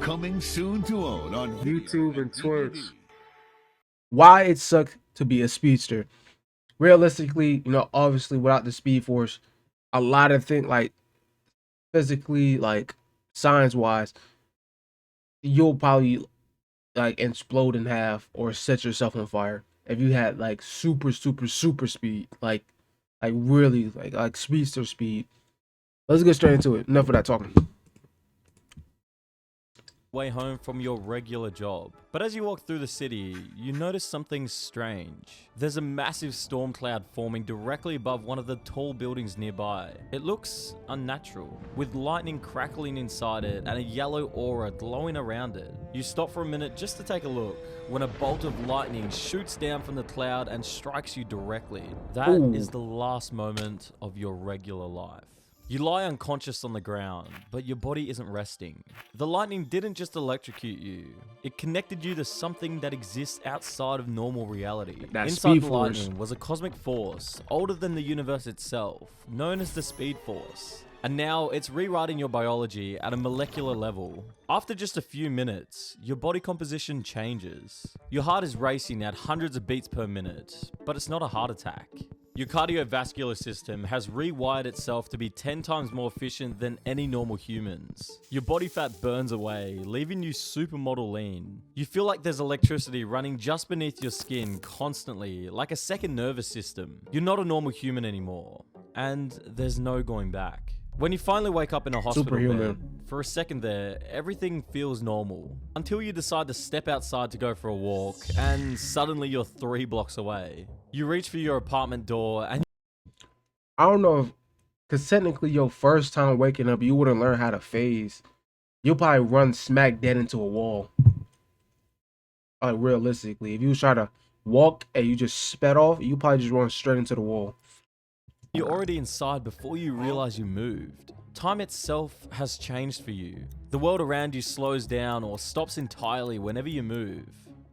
Coming soon to own on YouTube and Twitch. Why it sucked to be a speedster. Realistically, obviously without the speed force, a lot of things like physically, like science wise, you'll probably like explode in half or set yourself on fire if you had like super speed, like really like speedster speed. Let's get straight into it. Enough of that talking. Way home from your regular job. But as you walk through the city, you notice something strange. There's a massive storm cloud forming directly above one of the tall buildings nearby. It looks unnatural, with lightning crackling inside it and a yellow aura glowing around it. You stop for a minute just to take a look, when a bolt of lightning shoots down from the cloud and strikes you directly. That is the last moment of your regular life. You lie unconscious on the ground, but your body isn't resting. The lightning didn't just electrocute you, it connected you to something that exists outside of normal reality. Inside the lightning was a cosmic force, older than the universe itself, known as the Speed Force. And now it's rewriting your biology at a molecular level. After just a few minutes, your body composition changes. Your heart is racing at hundreds of beats per minute, but it's not a heart attack. Your cardiovascular system has rewired itself to be 10 times more efficient than any normal humans. Your body fat burns away, leaving you supermodel lean. You feel like there's electricity running just beneath your skin constantly, like a second nervous system. You're not a normal human anymore, and there's no going back. When you finally wake up in a hospital bed, for a second there, everything feels normal. Until you decide to step outside to go for a walk, and suddenly you're 3 blocks away. You reach for your apartment door and... I don't know, because technically your first time waking up, you wouldn't learn how to phase. You'll probably run smack dead into a wall. Like realistically, if you try to walk and you just sped off, you probably just run straight into the wall. You're already inside before you realize you moved. Time itself has changed for you. The world around you slows down or stops entirely whenever you move.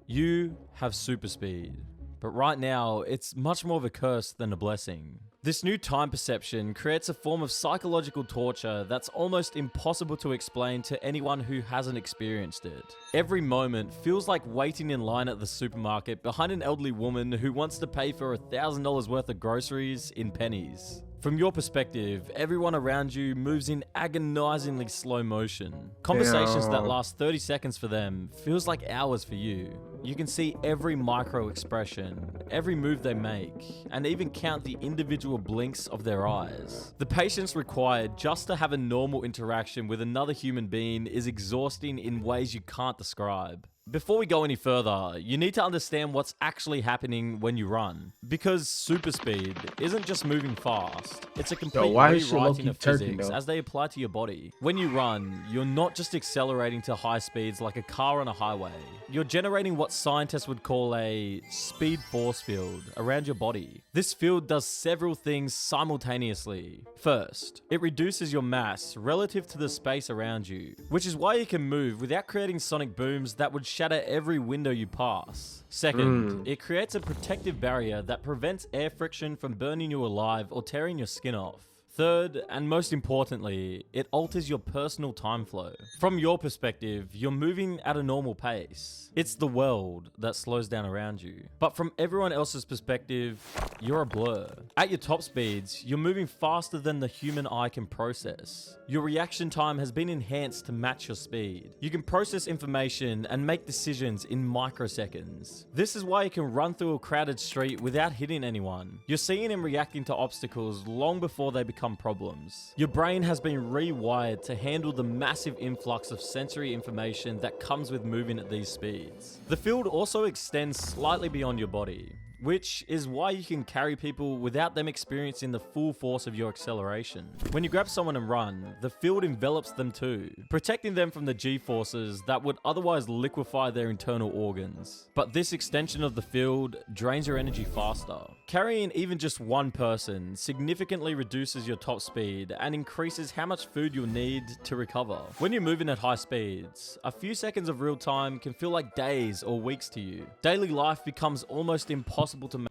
You have super speed. But right now, it's much more of a curse than a blessing. This new time perception creates a form of psychological torture that's almost impossible to explain to anyone who hasn't experienced it. Every moment feels like waiting in line at the supermarket behind an elderly woman who wants to pay for $1,000 worth of groceries in pennies. From your perspective, everyone around you moves in agonizingly slow motion. Conversations that last 30 seconds for them feels like hours for you. You can see every micro expression, every move they make, and even count the individual blinks of their eyes. The patience required just to have a normal interaction with another human being is exhausting in ways you can't describe. Before we go any further, you need to understand what's actually happening when you run. Because super speed isn't just moving fast, it's a complete rewriting of physics as they apply to your body. When you run, you're not just accelerating to high speeds like a car on a highway. You're generating what scientists would call a speed force field around your body. This field does several things simultaneously. First, it reduces your mass relative to the space around you, which is why you can move without creating sonic booms that would shatter every window you pass. Second, it creates a protective barrier that prevents air friction from burning you alive or tearing your skin off. Third, and most importantly, it alters your personal time flow. From your perspective, you're moving at a normal pace. It's the world that slows down around you. But from everyone else's perspective, you're a blur. At your top speeds, you're moving faster than the human eye can process. Your reaction time has been enhanced to match your speed. You can process information and make decisions in microseconds. This is why you can run through a crowded street without hitting anyone. You're seeing and reacting to obstacles long before they become problems. Your brain has been rewired to handle the massive influx of sensory information that comes with moving at these speeds. The field also extends slightly beyond your body, which is why you can carry people without them experiencing the full force of your acceleration. When you grab someone and run, the field envelops them too, protecting them from the G-forces that would otherwise liquefy their internal organs. But this extension of the field drains your energy faster. Carrying even just one person significantly reduces your top speed and increases how much food you'll need to recover. When you're moving at high speeds, a few seconds of real time can feel like days or weeks to you. Daily life becomes almost impossible to make.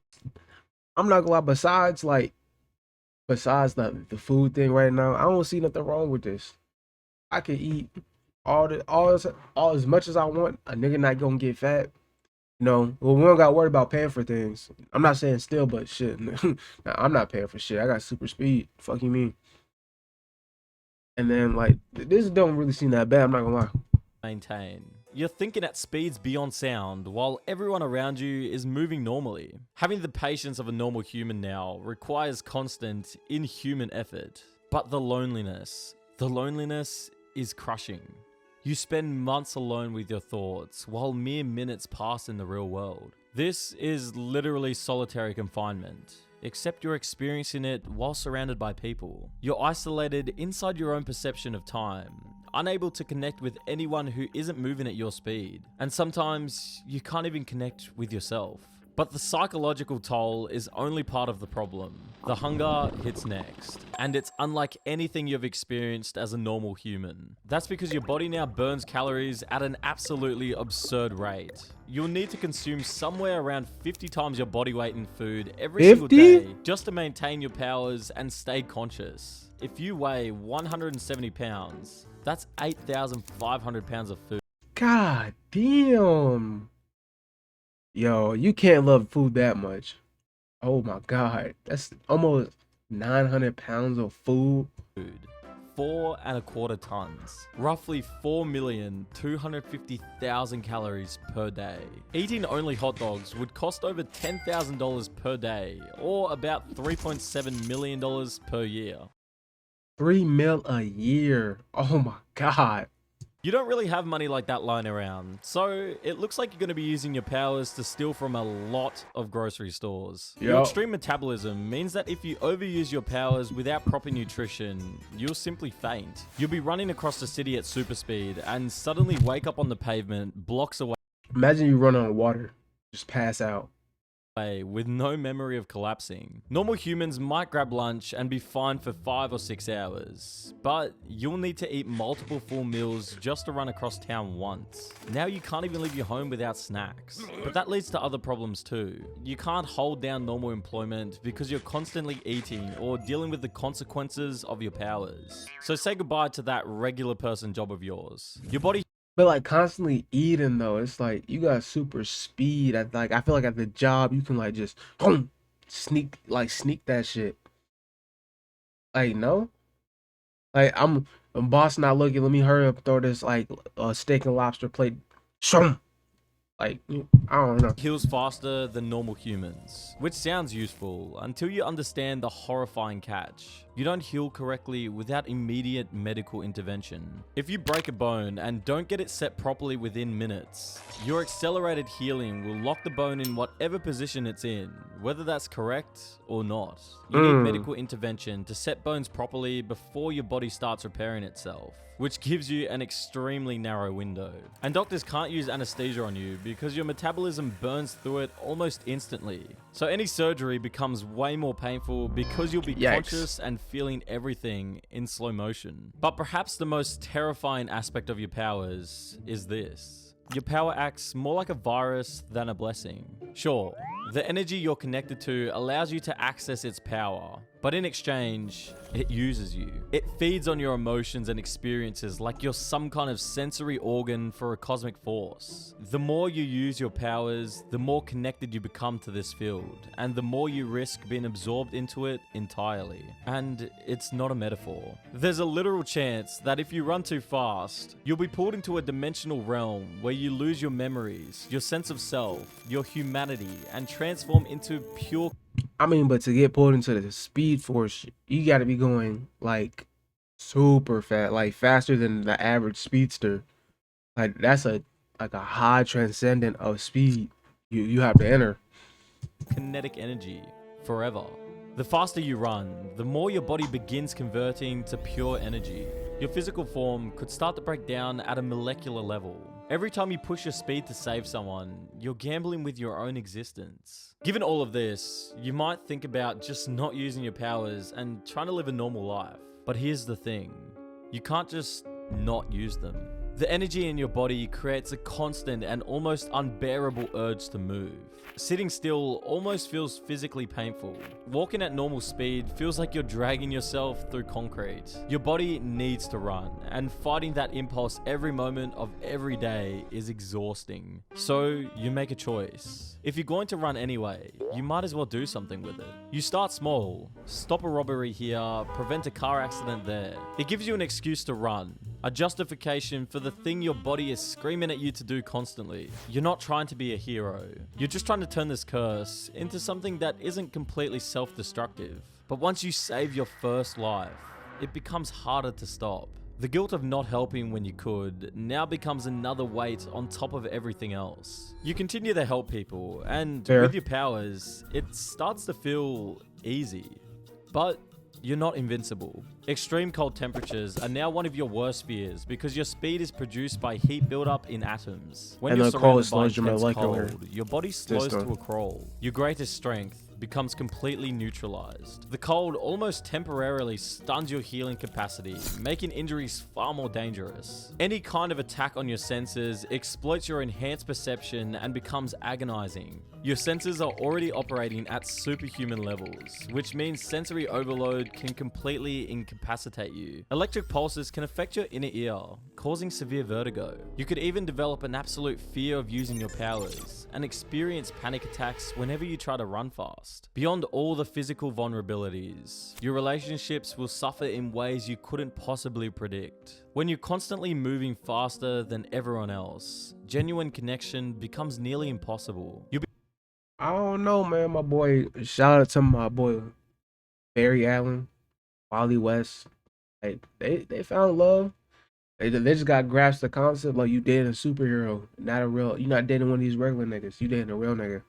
I'm not gonna lie, besides the food thing right now, I don't see nothing wrong with this. I could eat all as much as I want, a nigga not gonna get fat. You know, well, we don't got to worry about paying for things. I'm not saying still, but shit, nah, I'm not paying for shit. I got super speed. Fuck you mean? And then like this don't really seem that bad. I'm not gonna lie. Maintain. You're thinking at speeds beyond sound while everyone around you is moving normally. Having the patience of a normal human now requires constant, inhuman effort. But the loneliness is crushing. You spend months alone with your thoughts while mere minutes pass in the real world. This is literally solitary confinement, except you're experiencing it while surrounded by people. You're isolated inside your own perception of time, unable to connect with anyone who isn't moving at your speed. And sometimes you can't even connect with yourself. But the psychological toll is only part of the problem. The hunger hits next, and it's unlike anything you've experienced as a normal human. That's because your body now burns calories at an absolutely absurd rate. You'll need to consume somewhere around 50 times your body weight in food every single day just to maintain your powers and stay conscious. If you weigh 170 pounds, that's 8,500 pounds of food. God damn. Yo, you can't love food that much. Oh my God. That's almost 900 pounds of food. 4.25 tons, roughly 4,250,000 calories per day. Eating only hot dogs would cost over $10,000 per day, or about $3.7 million per year. 3 mil a year. Oh my God. You don't really have money like that lying around, so it looks like you're going to be using your powers to steal from a lot of grocery stores. Your extreme metabolism means that if you overuse your powers without proper nutrition, you'll simply faint. You'll be running across the city at super speed and suddenly wake up on the pavement blocks away. Imagine you run on water, just pass out. With no memory of collapsing. Normal humans might grab lunch and be fine for 5 or 6 hours, but you'll need to eat multiple full meals just to run across town once. Now you can't even leave your home without snacks. But that leads to other problems too. You can't hold down normal employment because you're constantly eating or dealing with the consequences of your powers. So say goodbye to that regular person job of yours. Your body But like constantly eating though, it's like you got super speed. At like I feel like at the job you can like just boom, sneak that shit. Like no, like I'm boss not looking. Let me hurry up, throw this like steak and lobster plate. Shum. Like I don't know. heals faster than normal humans, which sounds useful until you understand the horrifying catch. You don't heal correctly without immediate medical intervention. If you break a bone and don't get it set properly within minutes, your accelerated healing will lock the bone in whatever position it's in, whether that's correct or not. You need medical intervention to set bones properly before your body starts repairing itself, which gives you an extremely narrow window. And doctors can't use anesthesia on you because your metabolism burns through it almost instantly. So any surgery becomes way more painful because you'll be conscious and feeling everything in slow motion. But perhaps the most terrifying aspect of your powers is this. Your power acts more like a virus than a blessing. Sure, the energy you're connected to allows you to access its power, but in exchange, it uses you. It feeds on your emotions and experiences like you're some kind of sensory organ for a cosmic force. The more you use your powers, the more connected you become to this field, and the more you risk being absorbed into it entirely. And it's not a metaphor. There's a literal chance that if you run too fast, you'll be pulled into a dimensional realm where you lose your memories, your sense of self, your humanity, and transform into pure. I mean, but to get pulled into the speed force, you got to be going like super fast, like faster than the average speedster. Like that's a high transcendent of speed you have to enter. Kinetic energy forever. The faster you run, the more your body begins converting to pure energy. Your physical form could start to break down at a molecular level. Every time you push your speed to save someone, you're gambling with your own existence. Given all of this, you might think about just not using your powers and trying to live a normal life. But here's the thing, you can't just not use them. The energy in your body creates a constant and almost unbearable urge to move. Sitting still almost feels physically painful. Walking at normal speed feels like you're dragging yourself through concrete. Your body needs to run, and fighting that impulse every moment of every day is exhausting. So you make a choice. If you're going to run anyway, you might as well do something with it. You start small, stop a robbery here, prevent a car accident there. It gives you an excuse to run, a justification for the thing your body is screaming at you to do constantly. You're not trying to be a hero. You're just trying to turn this curse into something that isn't completely self-destructive. But once you save your first life, it becomes harder to stop. The guilt of not helping when you could now becomes another weight on top of everything else. You continue to help people, and Fair. with your powers, it starts to feel easy. But you're not invincible. Extreme cold temperatures are now one of your worst fears because your speed is produced by heat buildup in atoms. When And you're the cold surrounded by slows your intense molecular cold, your body slows system. to a crawl. Your greatest strength becomes completely neutralized. The cold almost temporarily stuns your healing capacity, making injuries far more dangerous. Any kind of attack on your senses exploits your enhanced perception and becomes agonizing. Your senses are already operating at superhuman levels, which means sensory overload can completely incapacitate you. Electric pulses can affect your inner ear, causing severe vertigo. You could even develop an absolute fear of using your powers and experience panic attacks whenever you try to run fast. Beyond all the physical vulnerabilities, your relationships will suffer in ways you couldn't possibly predict. When you're constantly moving faster than everyone else, genuine connection becomes nearly impossible. I don't know, man. My boy, shout out to my boy Barry Allen, Wally West. Like they found love. They just got grasped the concept like you dating a superhero, not a real. You're not dating one of these regular niggas. You dating a real nigga.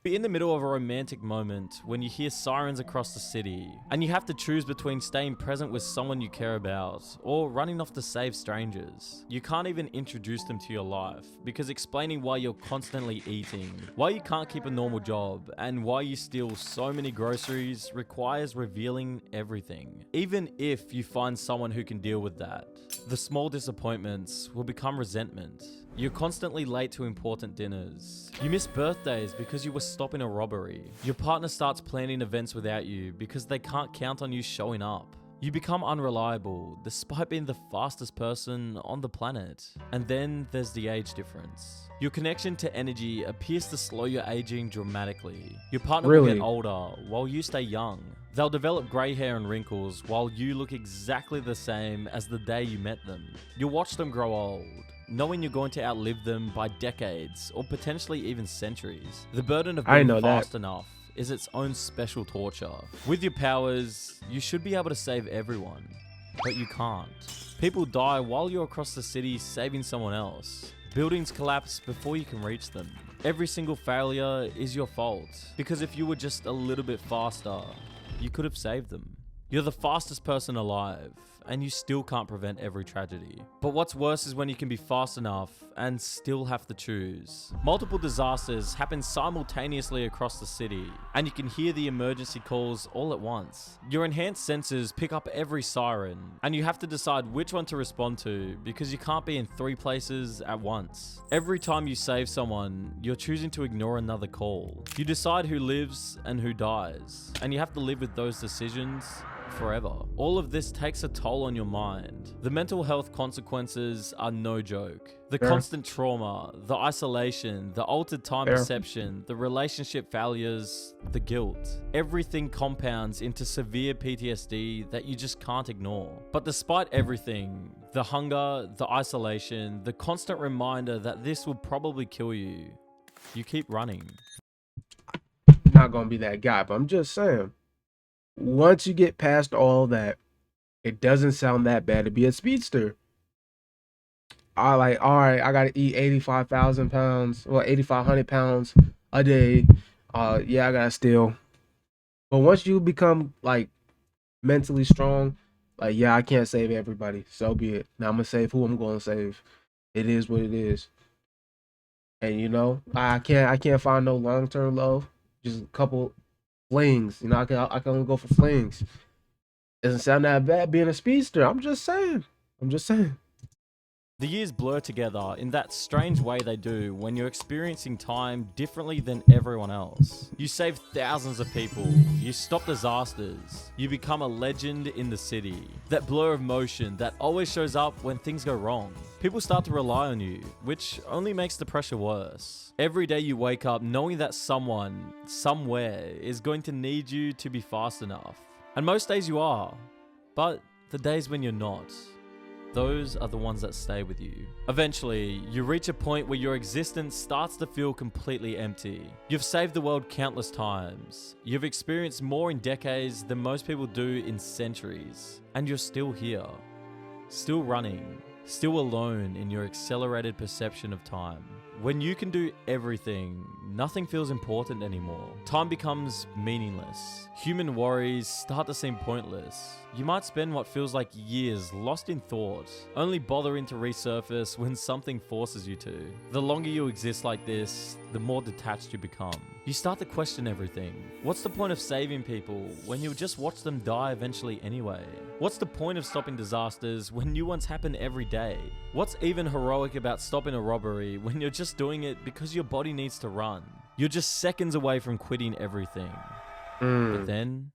Be in the middle of a romantic moment when you hear sirens across the city, and you have to choose between staying present with someone you care about or running off to save strangers. You can't even introduce them to your life because explaining why you're constantly eating, why you can't keep a normal job, and why you steal so many groceries requires revealing everything. Even if you find someone who can deal with that, the small disappointments will become resentment. You're constantly late to important dinners. You miss birthdays because you were stopping a robbery. Your partner starts planning events without you because they can't count on you showing up. You become unreliable despite being the fastest person on the planet. And then there's the age difference. Your connection to energy appears to slow your aging dramatically. Your partner will Really? get older while you stay young. They'll develop grey hair and wrinkles while you look exactly the same as the day you met them. You'll watch them grow old, knowing you're going to outlive them by decades or potentially even centuries. The burden of I being know that. fast enough is its own special torture. With your powers, you should be able to save everyone, but you can't. People die while you're across the city saving someone else. Buildings collapse before you can reach them. Every single failure is your fault, because if you were just a little bit faster, you could have saved them. You're the fastest person alive, and you still can't prevent every tragedy. But what's worse is when you can be fast enough and still have to choose. Multiple disasters happen simultaneously across the city, and you can hear the emergency calls all at once. Your enhanced senses pick up every siren, and you have to decide which one to respond to because you can't be in 3 places at once. Every time you save someone, you're choosing to ignore another call. You decide who lives and who dies, and you have to live with those decisions forever. All of this takes a toll on your mind. The mental health consequences are no joke. The Fair. constant trauma, the isolation, the altered time Fair. perception, the relationship failures, the guilt. Everything compounds into severe PTSD that you just can't ignore. But despite everything, the hunger, the isolation, the constant reminder that this will probably kill you, you keep running. Not gonna be that guy, but I'm just saying. Once you get past all that, it doesn't sound that bad to be a speedster. I like, all right, I gotta eat 85,000 pounds, well, 8,500 pounds a day. Yeah, I gotta steal. But once you become like mentally strong, like, yeah, I can't save everybody. So be it. Now I'm gonna save who I'm gonna save. It is what it is. And I can't find no long-term love. Just a couple flings. I can only go for flings. Doesn't sound that bad being a speedster. I'm just saying. The years blur together in that strange way they do when you're experiencing time differently than everyone else. You save thousands of people, you stop disasters, you become a legend in the city. That blur of motion that always shows up when things go wrong. People start to rely on you, which only makes the pressure worse. Every day you wake up knowing that someone, somewhere, is going to need you to be fast enough. And most days you are, but the days when you're not, those are the ones that stay with you. Eventually, you reach a point where your existence starts to feel completely empty. You've saved the world countless times. You've experienced more in decades than most people do in centuries. And you're still here. Still running. Still alone in your accelerated perception of time. When you can do everything, nothing feels important anymore. Time becomes meaningless. Human worries start to seem pointless. You might spend what feels like years lost in thought, only bothering to resurface when something forces you to. The longer you exist like this, the more detached you become. You start to question everything. What's the point of saving people when you'll just watch them die eventually anyway? What's the point of stopping disasters when new ones happen every day? What's even heroic about stopping a robbery when you're just doing it because your body needs to run? You're just seconds away from quitting everything. But then,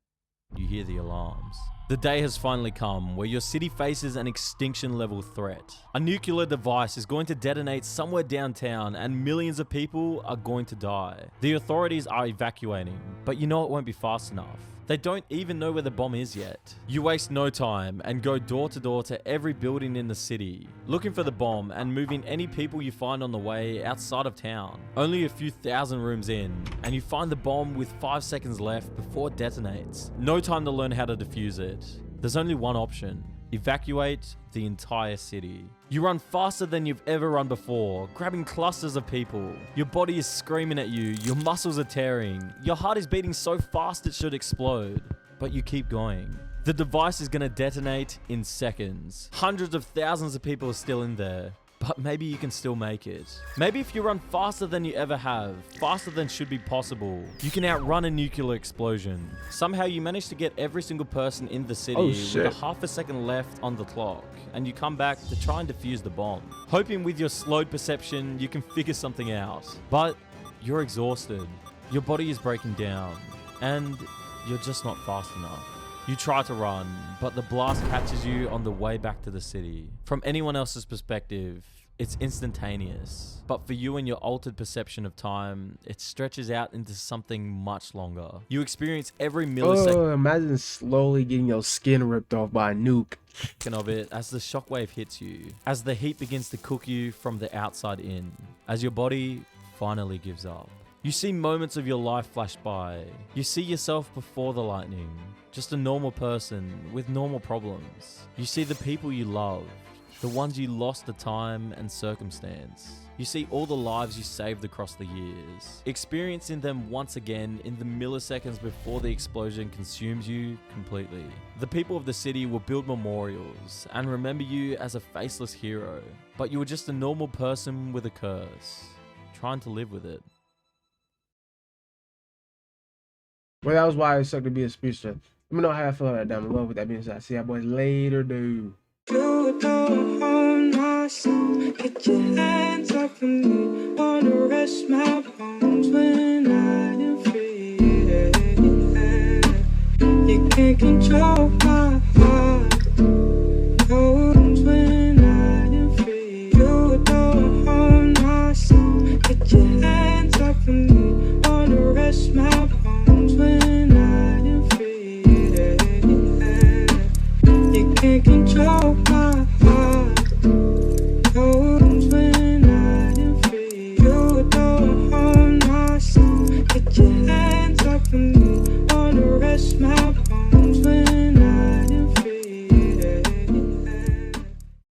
you hear the alarms. The day has finally come where your city faces an extinction level threat. A nuclear device is going to detonate somewhere downtown and millions of people are going to die. The authorities are evacuating, but you know it won't be fast enough. They don't even know where the bomb is yet. You waste no time and go door to door to every building in the city, looking for the bomb and moving any people you find on the way outside of town. Only a few thousand rooms in, and you find the bomb with 5 seconds left before it detonates. No time to learn how to defuse it. There's only one option. Evacuate the entire city. You run faster than you've ever run before, grabbing clusters of people. Your body is screaming at you, your muscles are tearing, your heart is beating so fast it should explode. But you keep going. The device is gonna detonate in seconds. Hundreds of thousands of people are still in there. But maybe you can still make it. Maybe if you run faster than you ever have, faster than should be possible, you can outrun a nuclear explosion. Somehow you manage to get every single person in the city with a half a second left on the clock, and you come back to try and defuse the bomb. Hoping with your slowed perception you can figure something out. But you're exhausted, your body is breaking down, and you're just not fast enough. You try to run, but the blast catches you on the way back to the city. From anyone else's perspective, it's instantaneous. But for you and your altered perception of time, it stretches out into something much longer. You experience every millisecond. Oh, imagine slowly getting your skin ripped off by a nuke. Of it as the shockwave hits you, as the heat begins to cook you from the outside in, as your body finally gives up. You see moments of your life flash by. You see yourself before the lightning, just a normal person with normal problems. You see the people you love, the ones you lost to time and circumstance. You see all the lives you saved across the years, experiencing them once again in the milliseconds before the explosion consumes you completely. The people of the city will build memorials and remember you as a faceless hero, but you were just a normal person with a curse, trying to live with it. Well, that was why it sucked to be a speedster. Let me know how I feel about that down below. With that being said, see y'all boys later, dude. You don't own my soul. Get your hands off of me. Wanna rest my bones when I am free. You can't control my heart. Bones when I am free. You don't own my soul. Get your hands off of me. Wanna rest my bones.